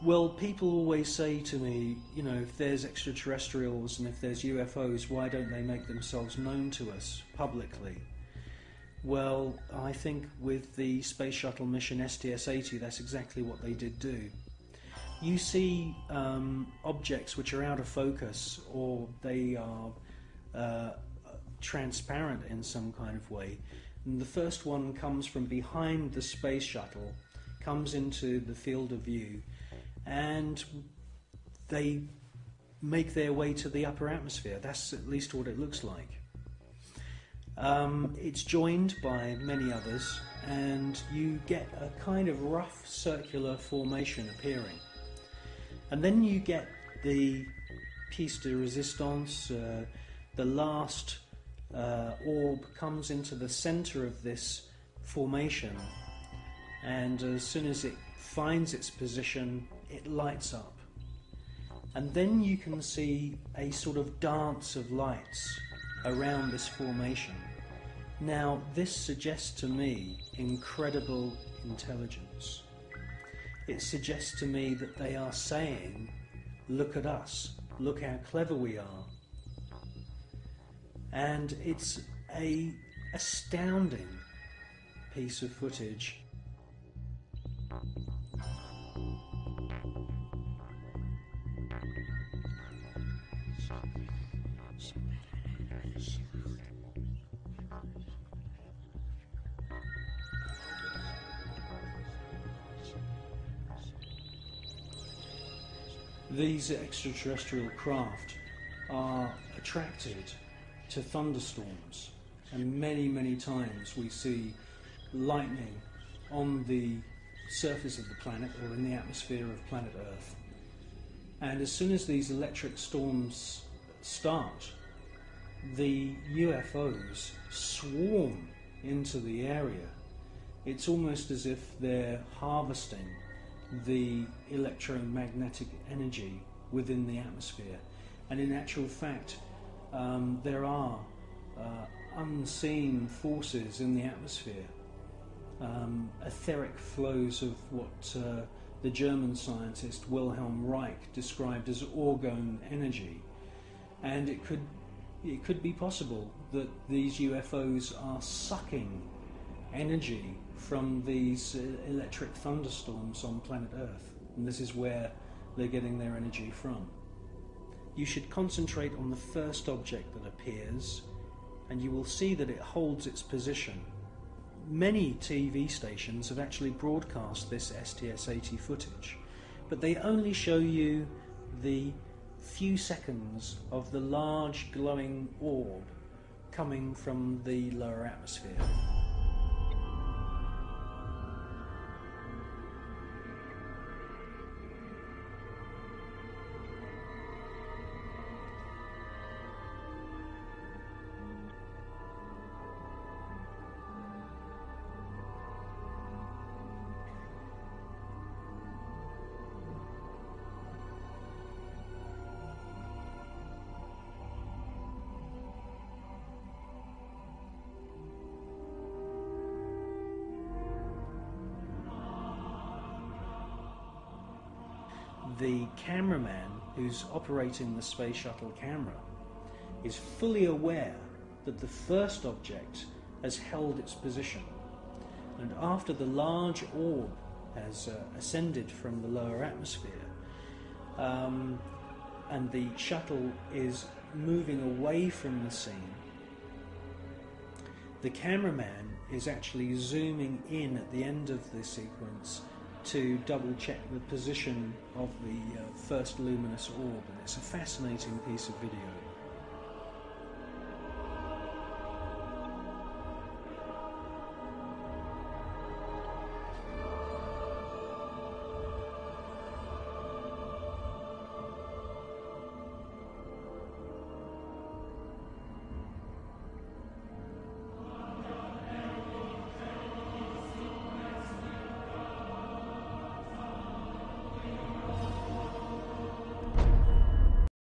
Well, people always say to me, you know, if there's extraterrestrials and if there's UFOs, why don't they make themselves known to us publicly? Well, I think with the space shuttle mission STS-80, that's exactly what they did do. You see objects which are out of focus, or they are transparent in some kind of way. And the first one comes from behind the space shuttle, comes into the field of view, and they make their way to the upper atmosphere. That's at least what it looks like. It's joined by many others, and you get a kind of rough circular formation appearing. And then you get the piece de resistance, the last orb comes into the center of this formation, and as soon as it finds its position, it lights up. And then you can see a sort of dance of lights around this formation. Now, this suggests to me incredible intelligence. It suggests to me that they are saying, look at us, look how clever we are. And it's an astounding piece of footage. These extraterrestrial craft are attracted to thunderstorms, and many times we see lightning on the surface of the planet or in the atmosphere of planet Earth. And as soon as these electric storms start, the UFOs swarm into the area. It's almost as if they're harvesting the electromagnetic energy within the atmosphere. And in actual fact, there are unseen forces in the atmosphere, etheric flows of what the German scientist Wilhelm Reich described as orgone energy. And it could be possible that these UFOs are sucking energy from these electric thunderstorms on planet Earth, and this is where they're getting their energy from. You should concentrate on the first object that appears, and you will see that it holds its position. Many TV stations have actually broadcast this STS-80 footage, but they only show you the few seconds of the large glowing orb coming from the lower atmosphere. The cameraman who's operating the space shuttle camera is fully aware that the first object has held its position, and after the large orb has ascended from the lower atmosphere and the shuttle is moving away from the scene, the cameraman is actually zooming in at the end of the sequence to double check the position of the first luminous orb, and it's a fascinating piece of video.